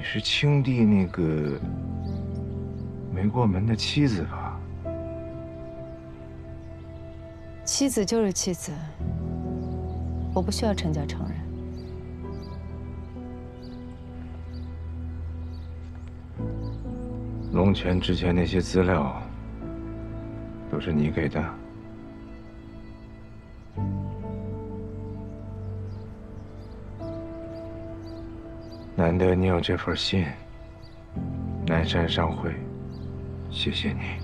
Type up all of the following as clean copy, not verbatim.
是青帝那个没过门的妻子吧？妻子就是妻子，我不需要陈家承认。龙泉之前那些资料都是你给的？难得你有这份信，南山商会，谢谢你。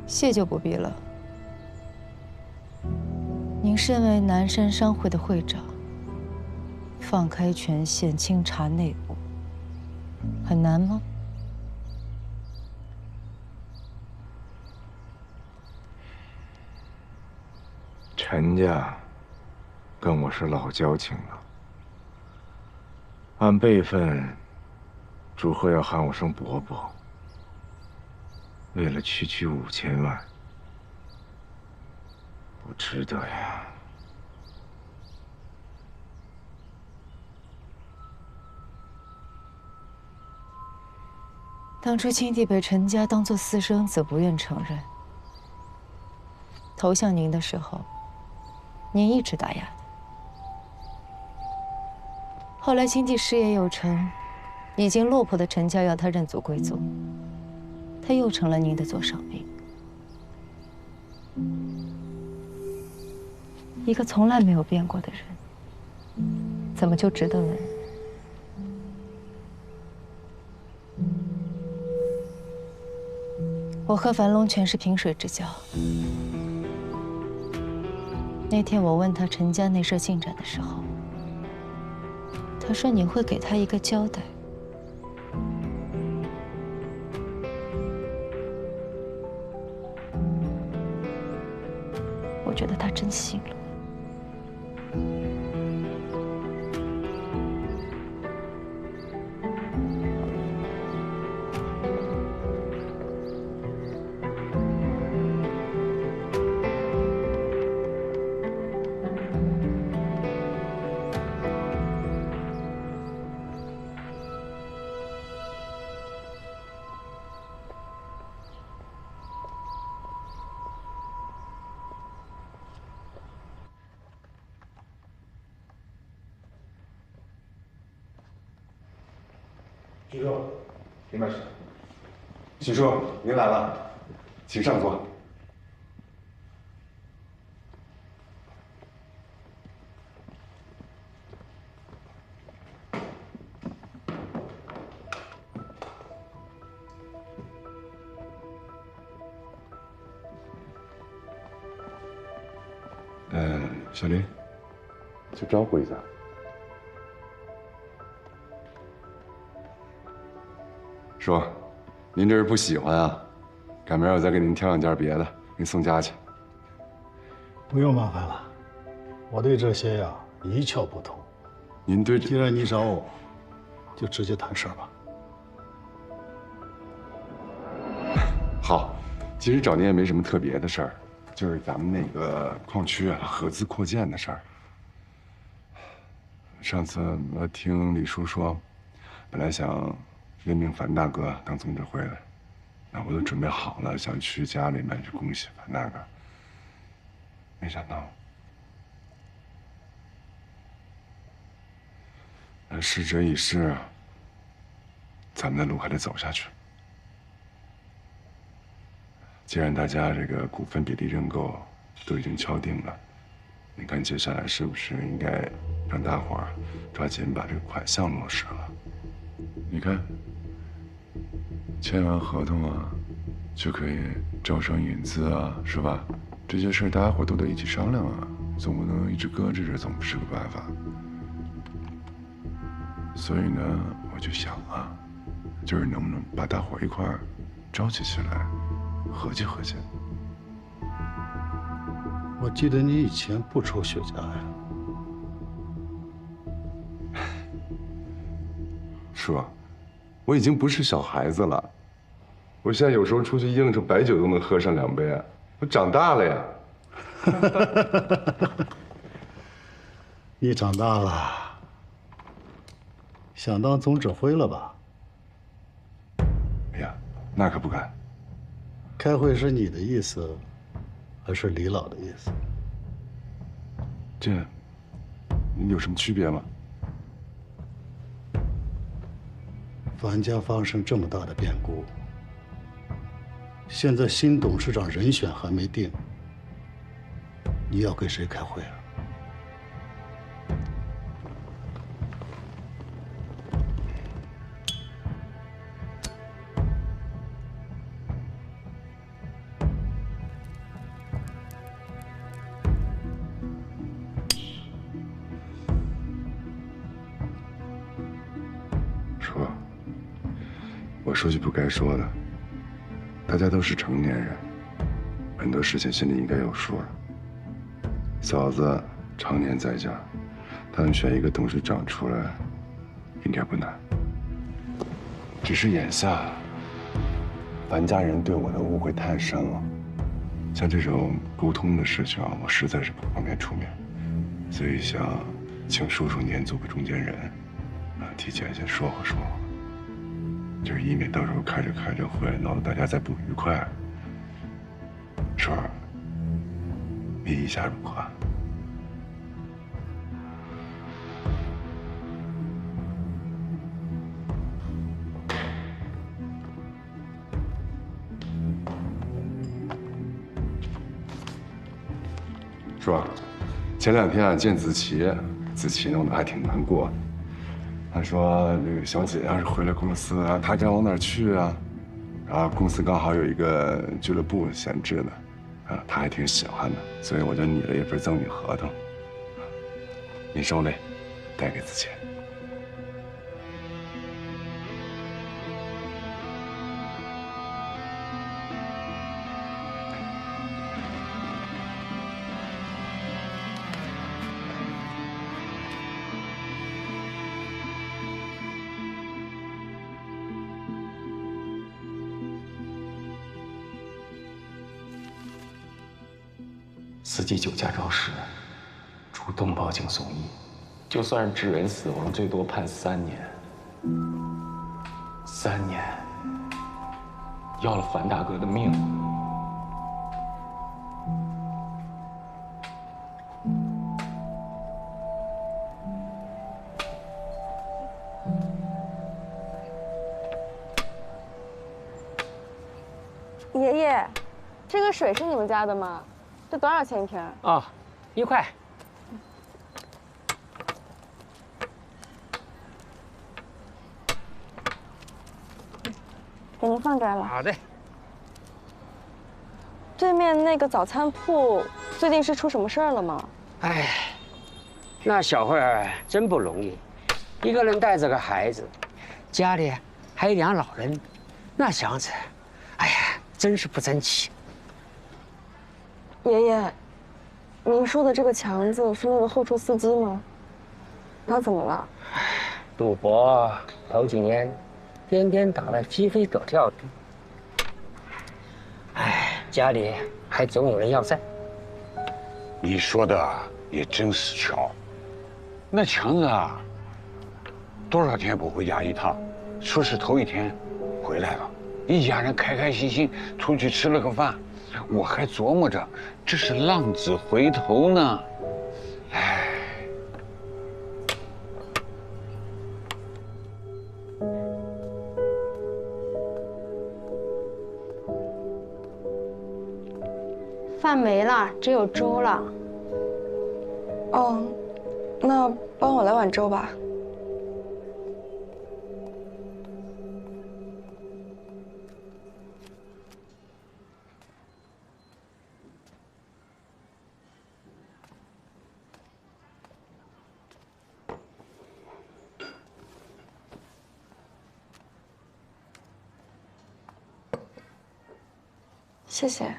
谢就不必了。您身为南山商会的会长，放开权限清查内部，很难吗？陈家跟我是老交情了，按辈分，朱贺要喊我声伯伯。为了区区5000万，不值得呀。当初青帝被陈家当作私生子，不愿承认。投向您的时候，您一直打压他。后来青帝事业有成，已经落魄的陈家要他认祖归宗，他又成了您的座上宾。一个从来没有变过的人，怎么就值得问？我和樊龙泉是萍水之交。那天我问他陈家内设进展的时候，他说你会给他一个交代。我觉得他真信了。徐叔，您慢些。徐叔，您来了，请上座。小林，去招呼一下。叔，您这是不喜欢啊？赶明儿我再给您挑两件别的，给您送家去。不用麻烦了，我对这些呀一窍不通。您对既然你找我，就直接谈事儿吧。好，其实找您也没什么特别的事儿，就是咱们那个矿区啊合资扩建的事儿。上次我听李叔说，本来想任命樊大哥当总指挥的，那我都准备好了，想去家里面去恭喜樊大哥。没想到，逝者已逝，咱们的路还得走下去。既然大家这个股份比例认购都已经敲定了，你看接下来是不是应该让大伙儿抓紧把这个款项落实了？你看，签完合同啊，就可以招商引资啊，是吧？这些事儿大家伙都得一起商量啊，总不能一直搁置着，总不是个办法。所以呢，我就想啊，就是能不能把大伙儿一块儿召集起来，合计合计。我记得你以前不抽雪茄呀。叔，我已经不是小孩子了，我现在有时候出去应酬，白酒都能喝上2杯啊，我长大了呀。你长大了，想当总指挥了吧？哎呀，那可不敢。开会是你的意思，还是李老的意思？这有什么区别吗？樊家发生这么大的变故，现在新董事长人选还没定，你要跟谁开会啊？说，我说句不该说的，大家都是成年人，很多事情心里应该有数了。嫂子常年在家，他们选一个董事长出来，应该不难。只是眼下，樊家人对我的误会太深了，像这种沟通的事情啊，我实在是不方便出面，所以想请叔叔您做个中间人，提前先说和说和，就是以免到时候开着会闹得大家再不愉快。顺儿，你意下如何？是吧？前2天啊见子琪，子琪弄得还挺难过的。他说那个小姐要是回了公司啊，他该往哪儿去啊？然后公司刚好有一个俱乐部闲置的，他还挺喜欢的，所以我就拟了一份赠与合同。你收嘞，带给子琪。司机酒驾肇事，主动报警送医，就算是致人死亡，最多判3年。3年，要了樊大哥的命。爷爷，这个水是你们家的吗？这多少钱一瓶？哦，1块。给您放这儿了。好的。对面那个早餐铺最近是出什么事儿了吗？哎，那小慧儿真不容易，一个人带着个孩子，家里还有2老人，那想子，哎呀，真是不争气。爷爷，您说的这个强子是那个后厨司机吗？他怎么了？赌博，头几年天天打得鸡飞狗跳的。哎，家里还总有人要债。你说的也真是巧，那强子啊，多少天不回家一趟？说是头1天回来了，一家人开开心心出去吃了个饭，我还琢磨着这是浪子回头呢。哎。饭没了，只有粥了。哦，那帮我来碗粥吧。谢谢。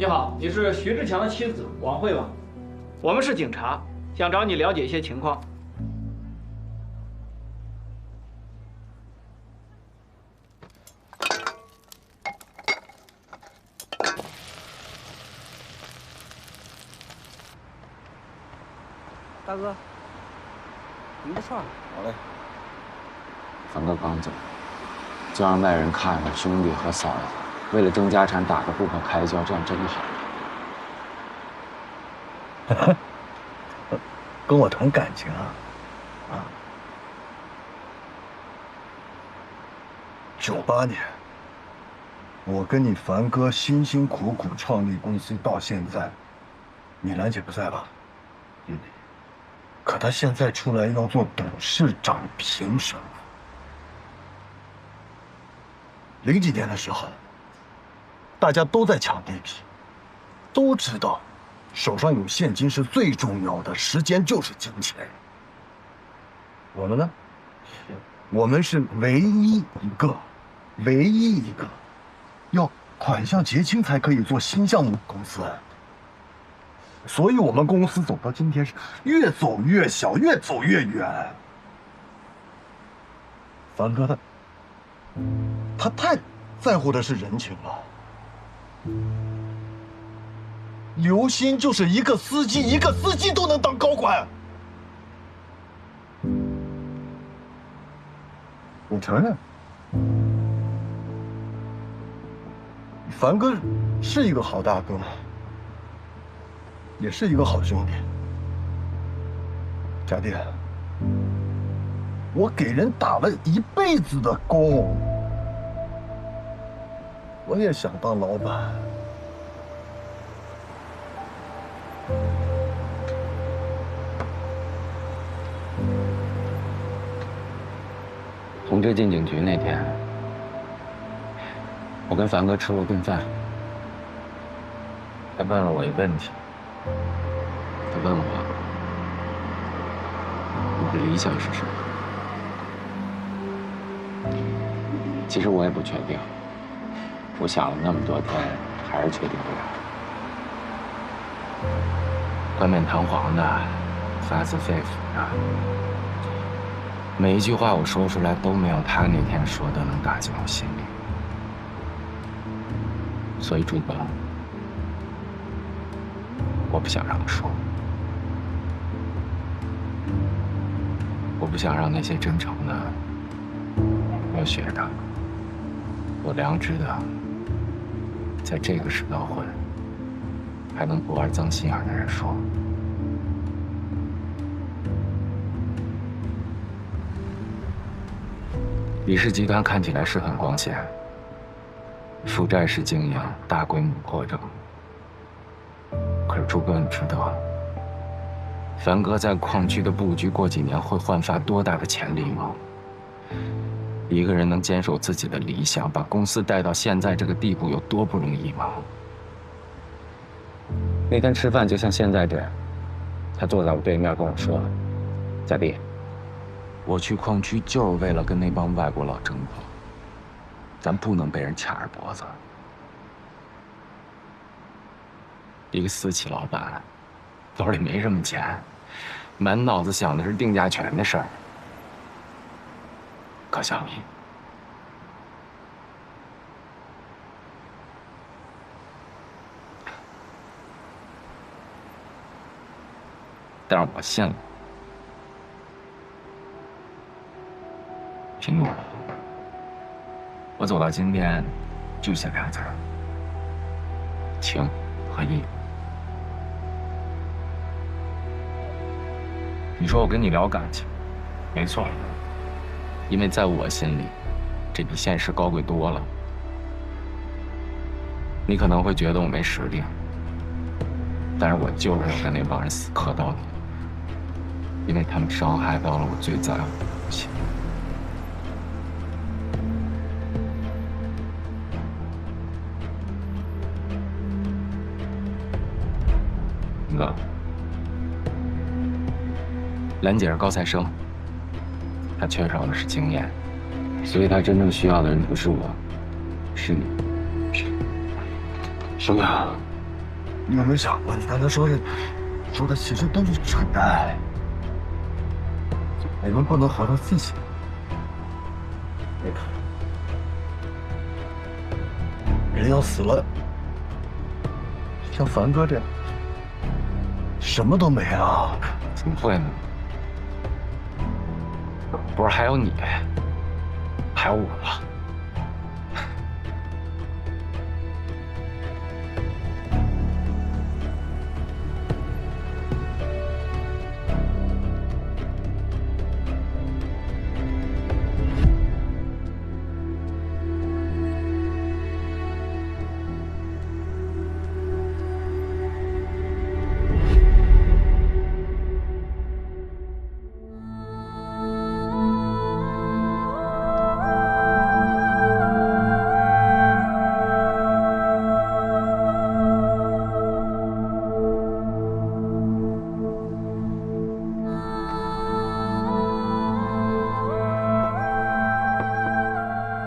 你好，你是徐志强的妻子王慧吧？我们是警察，想找你了解一些情况。大哥，一个串。好嘞。凡哥刚走，就让外人看了兄弟和嫂子为了争家产打得不可开交，这样真好。跟我谈感情啊！98年，我跟你凡哥辛辛苦苦创立公司到现在，米兰姐不在吧？可他现在出来要做董事长，凭什么？00几年的时候，大家都在抢地皮，都知道手上有现金是最重要的，时间就是金钱。我们呢？我们是唯一一个要款项结清才可以做新项目的公司。所以我们公司走到今天是越走越小，越走越远。凡哥他太在乎的是人情了。刘鑫就是一个司机都能当高管。我承认，凡哥是一个好大哥，也是一个好兄弟。家弟，我给人打了一辈子的工，我也想当老板。同志进警局那天，我跟凡哥吃了顿饭，他问了我一个问题。他问我，你的理想是什么？其实我也不确定，我想了那么多天，还是确定不了。冠冕堂皇的，发自肺腑的，每一句话我说出来都没有他那天说的能打进我心里。所以朱哥，我不想让他说，我不想让那些真诚的、有血的、有良知的，在这个世道混，还能不玩脏心眼的人说。李氏集团看起来是很光鲜，负债式经营，大规模扩张。可是朱哥，你知道凡哥在矿区的布局过几年会焕发多大的潜力吗？一个人能坚守自己的理想，把公司带到现在这个地步，有多不容易吗？那天吃饭就像现在这样，他坐在我对面跟我说：“家弟，我去矿区就是为了跟那帮外国佬争跑，咱不能被人卡着脖子。”一个私企老板，兜里没什么钱，满脑子想的是定价权的事儿。可小米，但是我信了。平路，我走到今天，就写俩字儿：情和义。你说我跟你聊感情，没错，因为在我心里，这比现实高贵多了。你可能会觉得我没实力，但是我就是要跟那帮人死磕到底，因为他们伤害到了我最在乎的东西。哥，兰姐是高材生，她缺少的是经验，所以她真正需要的人不是我，是你。兄弟，你有没有想过，你刚才说的其实都是蠢蛋。我们不能活到自己。你看，人要死了，像凡哥这样，什么都没啊。怎么会呢？不是还有你，还有我吗？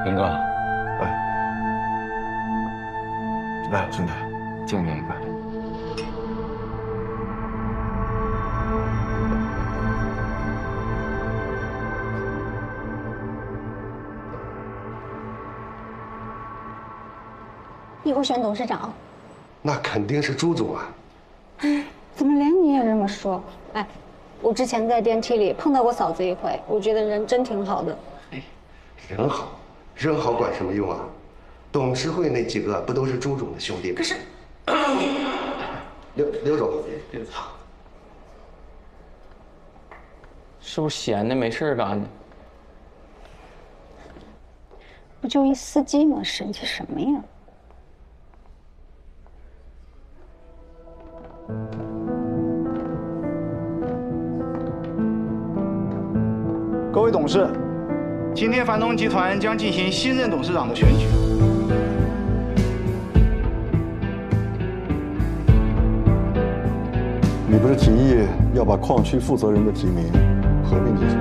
林哥，来，兄弟，敬您一杯。以后选董事长，那肯定是朱总啊！哎，怎么连你也这么说？哎，我之前在电梯里碰到过嫂子一回，我觉得人真挺好的。人好，人好管什么用啊？董事会那几个不都是朱总的兄弟吗？可是，刘总，是不是闲的没事干呢？不就一司机吗？神气什么呀？各位董事，今天樊东集团将进行新任董事长的选举。你不是提议要把矿区负责人的提名合并进去？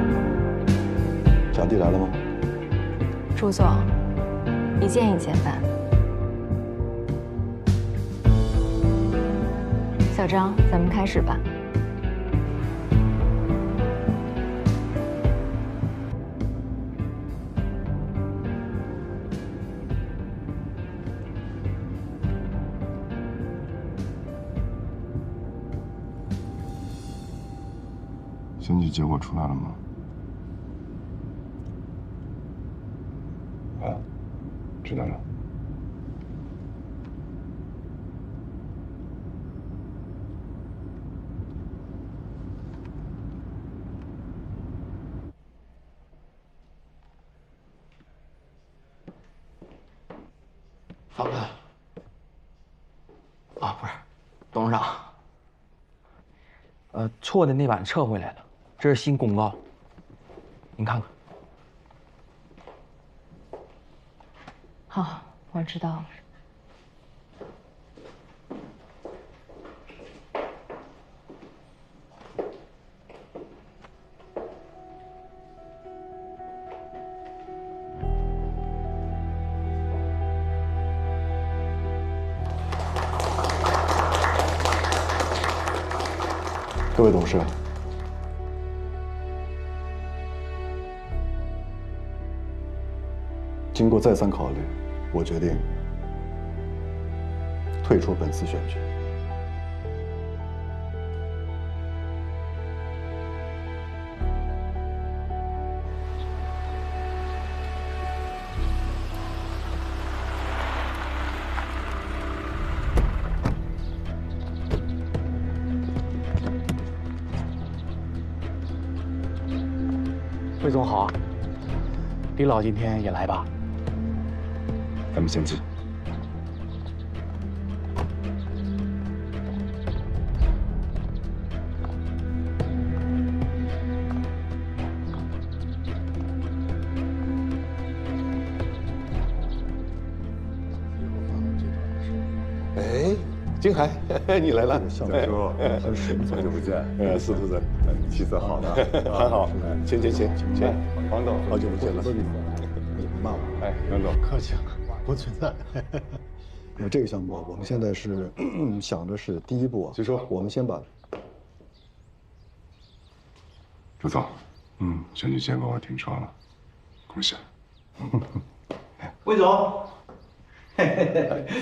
小弟来了吗？朱总，一件一件办。小张，咱们开始吧。选举结果出来了吗？啊，知道了。法官，啊，不是，董事长，错的那版撤回来了，这是新公告，您看看。好，我知道了。各位董事，经过再三考虑，我决定退出本次选举。魏总好，李老今天也来吧？咱们先进。哎，金海，你来了，小哥，好久不见。司徒子，气色好的，很好。请。王董，好久不见了。你骂我？哎，杨总，客气了，不存在。这个项目我们现在是想的是第一步啊，据说我们先把朱总，选举结果我听说了，恭喜。魏总，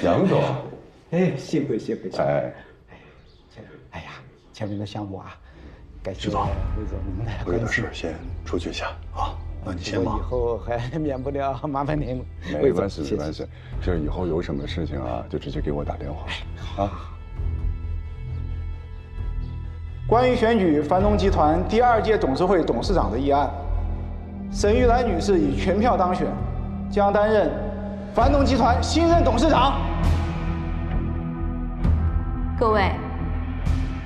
杨总，哎，幸会幸会。哎，哎呀，前面的项目啊，感谢徐总、魏总您的我有点事先出去一下啊，那你先忙。以后还免不了麻烦您了。没关系没关系，就是以后有什么事情啊，就直接给我打电话啊。关于选举繁荣集团第2届董事会董事长的议案，沈玉兰女士以全票当选，将担任繁荣集团新任董事长。各位，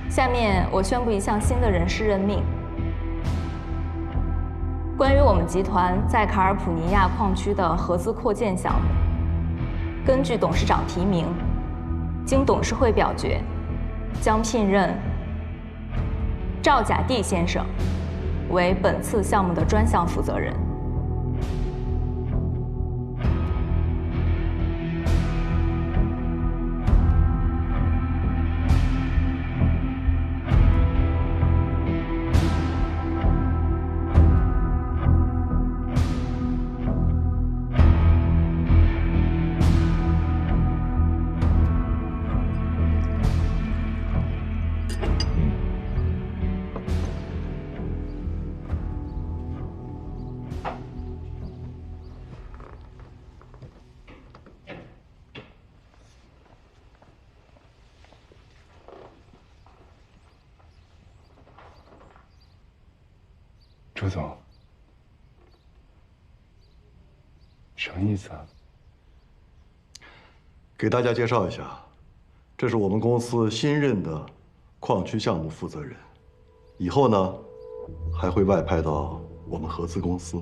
下面我宣布一项新的人事任命。关于我们集团在卡尔普尼亚矿区的合资扩建项目，根据董事长提名，经董事会表决，将聘任赵甲地先生为本次项目的专项负责人。朱总，什么意思啊？给大家介绍一下，这是我们公司新任的矿区项目负责人，以后呢还会外派到我们合资公司。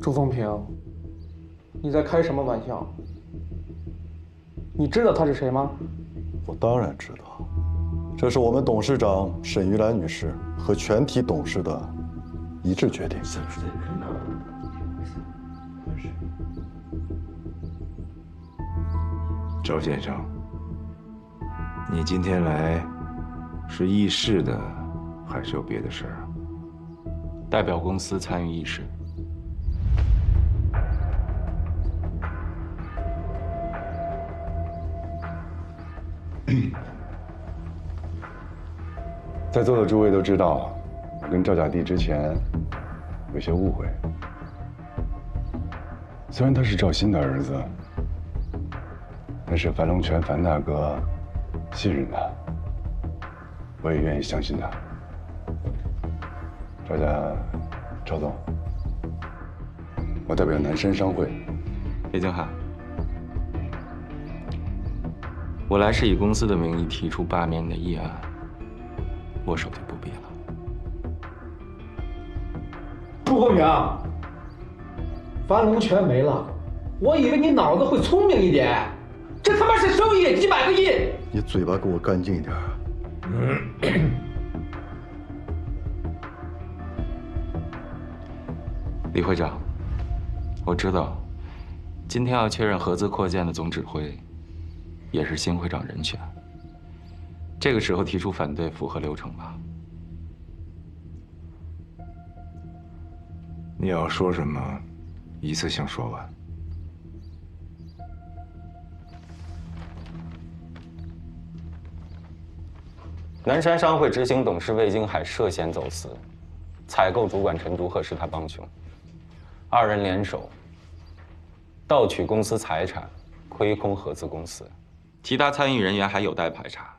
朱凤平，你在开什么玩笑？你知道他是谁吗？我当然知道，这是我们董事长沈玉兰女士和全体董事的一致决定。赵先生，你今天来是议事的，还是有别的事儿啊？代表公司参与议事。在座的诸位都知道，我跟赵甲地之前有些误会。虽然他是赵鑫的儿子，但是樊龙泉樊大哥信任他，我也愿意相信他。赵总，我代表南山商会。叶京海，我来是以公司的名义提出罢免你的议案，我手就不必了。朱凤平，樊龙泉没了，我以为你脑子会聪明一点，这他妈是收益几百个亿！你嘴巴给我干净一点。李会长，我知道，今天要确认合资扩建的总指挥，也是新会长人选。这个时候提出反对，符合流程吧？你要说什么，一次性说完。南山商会执行董事魏京海涉嫌走私，采购主管陈竹鹤是他帮凶，2人联手盗取公司财产，亏空合资公司。其他参与人员还有待排查。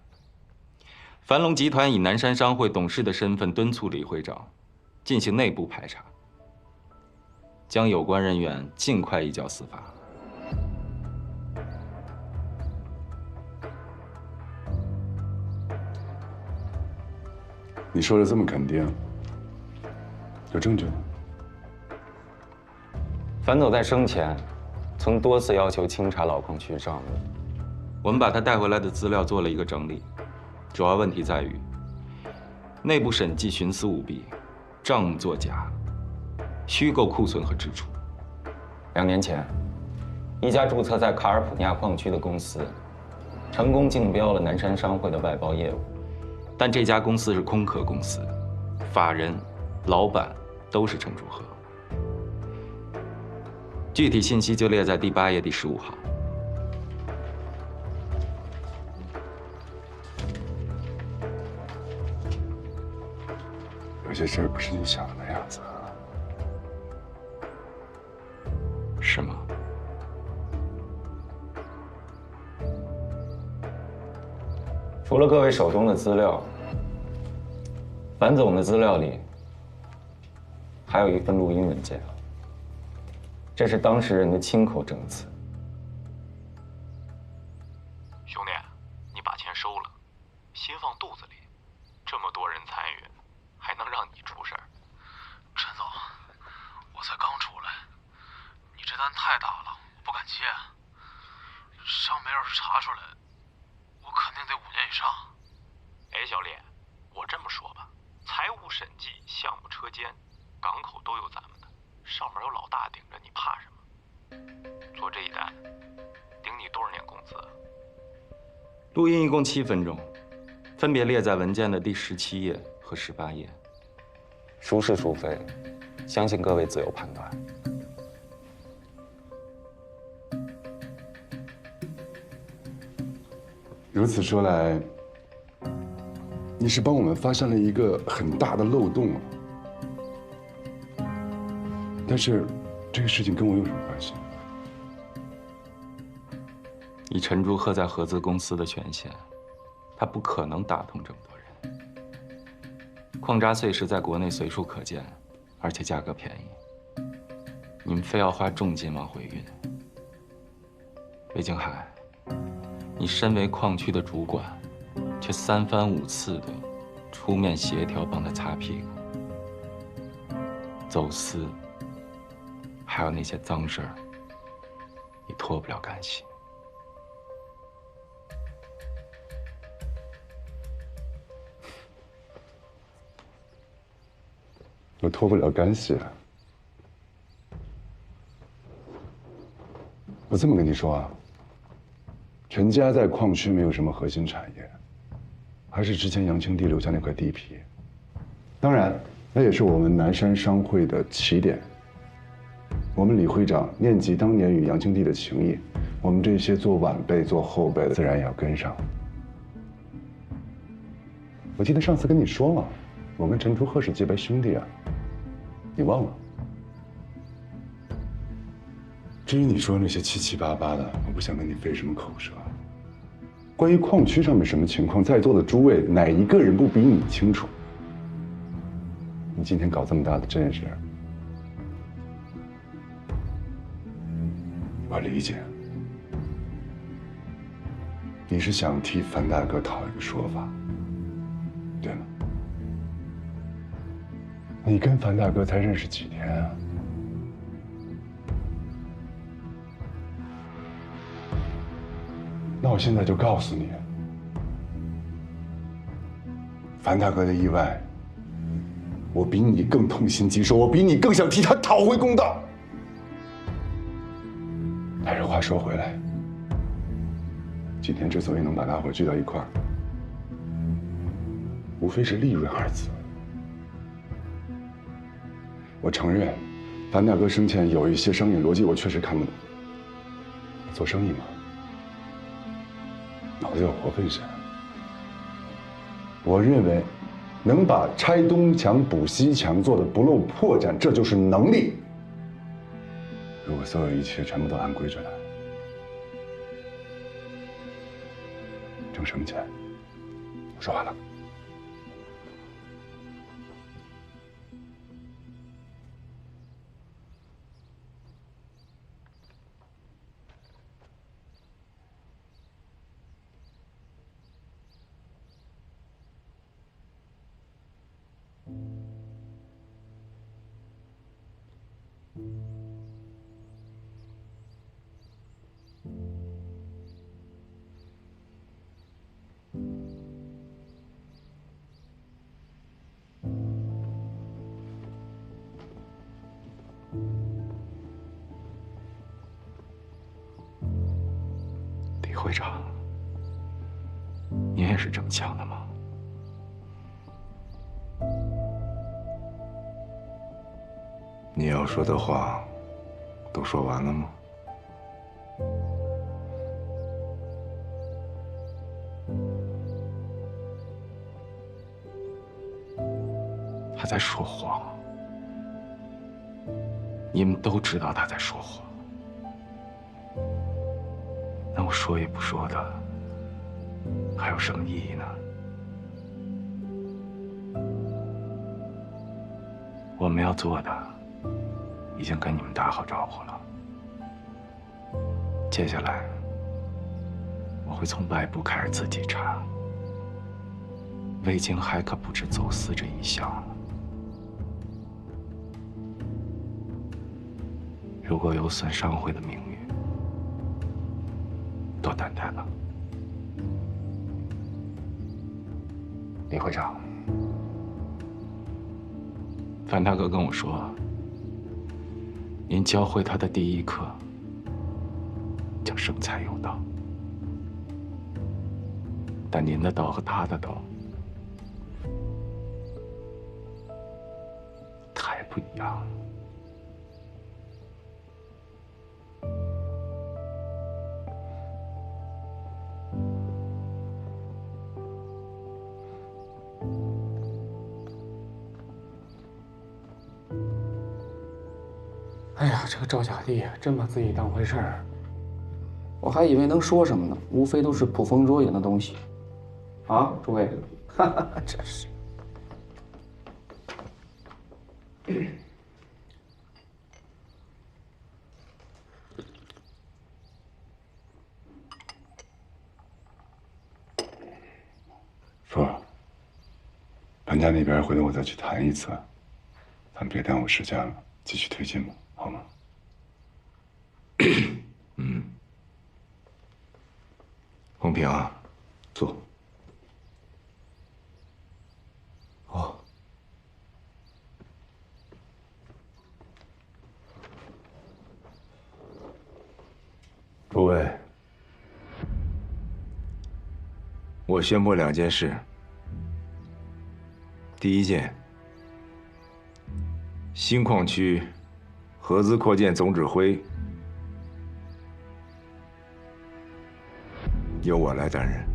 樊龙集团以南山商会董事的身份敦促李会长进行内部排查，将有关人员尽快移交司法。你说的这么肯定，有证据吗？樊总在生前曾多次要求清查老矿区账目，我们把他带回来的资料做了一个整理，主要问题在于内部审计徇私舞弊、账目作假、虚构库存和支出。2年前，一家注册在卡尔普尼亚矿区的公司，成功竞标了南山商会的外包业务，但这家公司是空壳公司，法人、老板都是陈竹鹤。具体信息就列在第8页第15行。有些事儿不是你想的那样子。是吗？除了各位手中的资料，樊总的资料里还有一份录音文件，这是当事人的亲口证词。兄弟，你把钱收了，心放肚子里，这么多人参与，还能让你出事儿？陈总，我才刚出来，你这单太大了，我不敢接。上面要是查出来，我肯定得5年以上。哎，小烈，我这么说吧，财务审计、项目车间、港口都有咱们的，上面有老大顶着，你怕什么？做这一单，顶你多少年工资？录音一共7分钟，分别列在文件的第17页和18页。孰是孰非，相信各位自有判断。如此说来，你是帮我们发现了一个很大的漏洞啊！但是，这个事情跟我有什么关系？以陈竹鹤在合资公司的权限，他不可能打通这么多人。矿渣碎石在国内随处可见，而且价格便宜。你们非要花重金往回运。魏京海，你身为矿区的主管，却3番5次的出面协调帮他擦屁股。走私，还有那些脏事儿，你脱不了干系。我脱不了干系啊！我这么跟你说啊，陈家在矿区没有什么核心产业，还是之前杨清帝留下那块地皮。当然，那也是我们南山商会的起点。我们李会长念及当年与杨清帝的情谊，我们这些做晚辈、做后辈的，自然也要跟上。我记得上次跟你说了，我跟陈竹鹤是结拜兄弟啊，你忘了？至于你说那些七七八八的，我不想跟你费什么口舌。关于矿区上面什么情况，在座的诸位哪一个人不比你清楚？你今天搞这么大的阵势，我理解，你是想替樊大哥讨一个说法，对吗？你跟樊大哥才认识几天啊？那我现在就告诉你，樊大哥的意外，我比你更痛心疾首，我比你更想替他讨回公道。但是话说回来，今天之所以能把大伙聚到一块儿，无非是利润二字。我承认，樊大哥生前有一些商业逻辑，我确实看不懂。做生意嘛，脑子有活分神。我认为，能把拆东墙补西墙做得不露破绽，这就是能力。如果所有一切全部都按规矩来，挣什么钱？我说完了。会长，您也是这么想的吗？你要说的话，都说完了吗？他在说谎，你们都知道他在说谎。那我说与不说的，还有什么意义呢？我们要做的，已经跟你们打好招呼了。接下来，我会从外部开始自己查。魏京还可不止走私这一项。如果有损商会的名誉，多担待吧。李会长，范大哥跟我说，您教会他的第一课叫生财有道，但您的道和他的道太不一样了。哎呀，这个赵家弟真把自己当回事儿，我还以为能说什么呢，无非都是捕风捉影的东西。啊，诸位，哈哈，真是。福儿，搬家那边回头我再去谈一次，咱们别耽误时间了，继续推进吧，好吗？嗯。洪平啊，坐。哦。诸位，我宣布2件事。第一件，新矿区合资扩建总指挥由我来担任。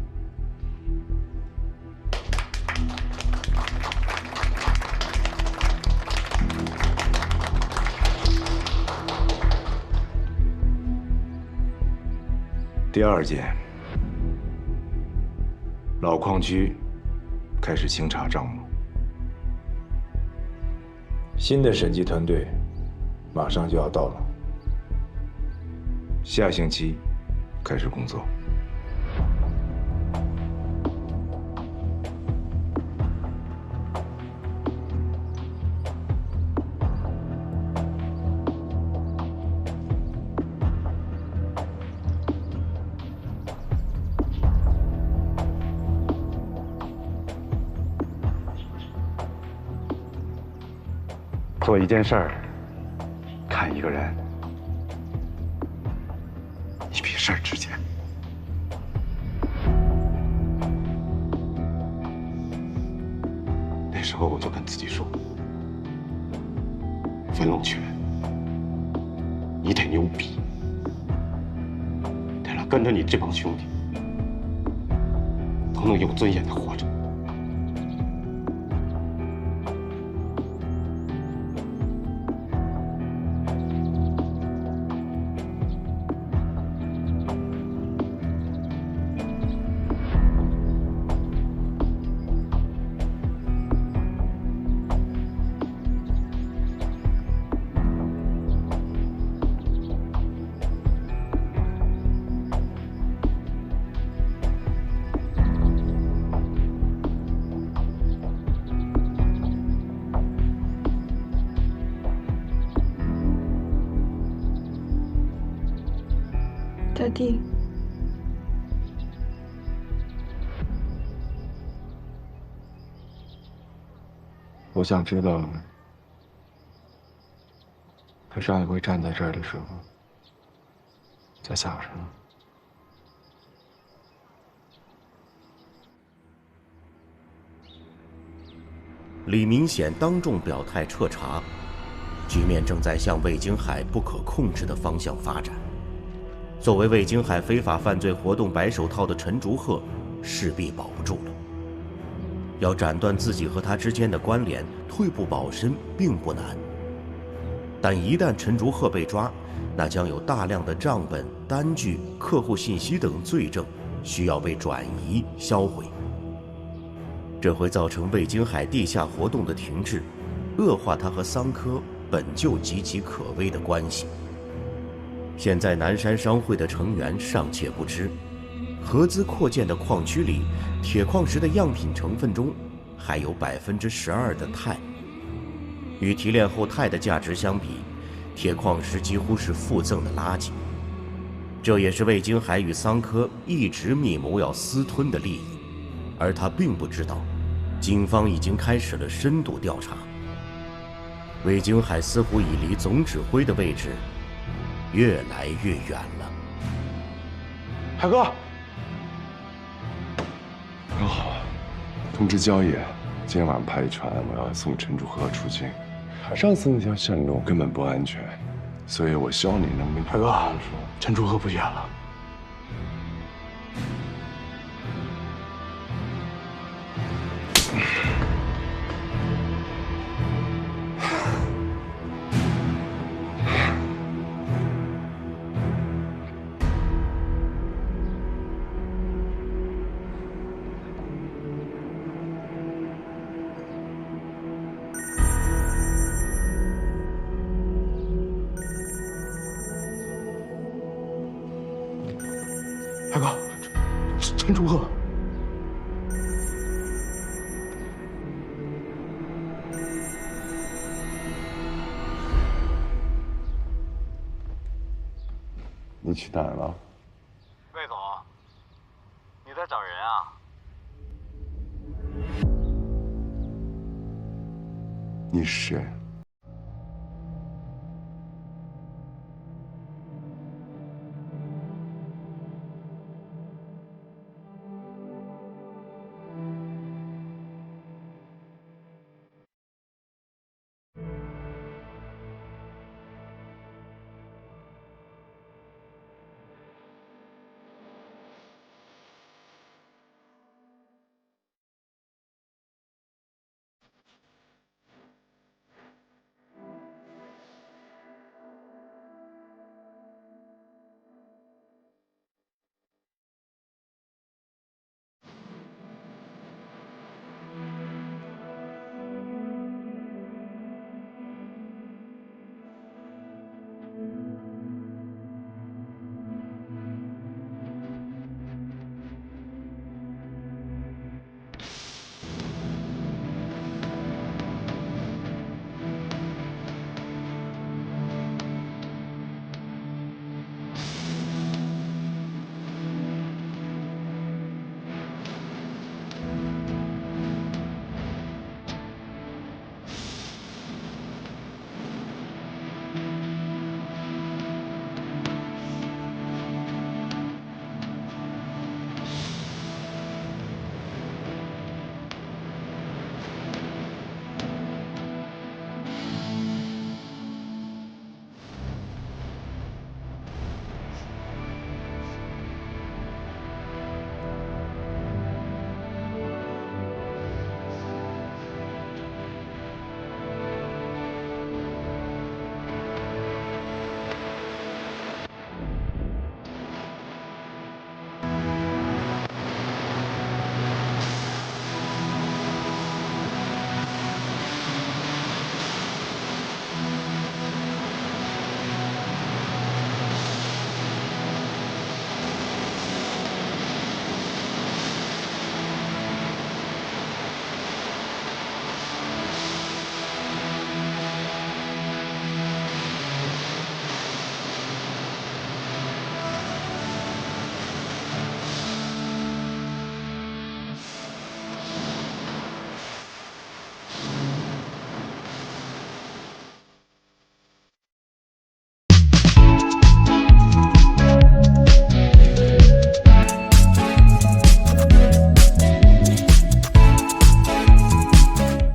第二件，老矿区开始清查账目，新的审计团队马上就要到了，下星期开始工作。做一件事儿，看一个人，你比事儿值钱。那时候我就跟自己说，文龙泉，你得牛逼，得让跟着你这帮兄弟都能有尊严的活着。大弟，我想知道，他上一回站在这儿的时候，在想什么。李明显当众表态彻查，局面正在向魏京海不可控制的方向发展。作为魏京海非法犯罪活动白手套的陈竹鹤，势必保不住了。要斩断自己和他之间的关联，退步保身并不难。但一旦陈竹鹤被抓，那将有大量的账本、单据、客户信息等罪证需要被转移销毁。这会造成魏京海地下活动的停滞，恶化他和桑科本就岌岌可危的关系。现在南山商会的成员尚且不知，合资扩建的矿区里，铁矿石的样品成分中还有12%的钛。与提炼后钛的价值相比，铁矿石几乎是附赠的垃圾。这也是魏京海与桑科一直密谋要私吞的利益，而他并不知道，警方已经开始了深度调查。魏京海似乎已离总指挥的位置越来越远了。海哥，刚好，通知焦野，今天晚上派一船，我要送陈竹鹤出境。上次那条线路根本不安全，所以我希望你能跟海哥说，陈竹鹤不远了。海哥，陈竹鹤，你去哪儿了？魏总，你在找人啊？你是谁？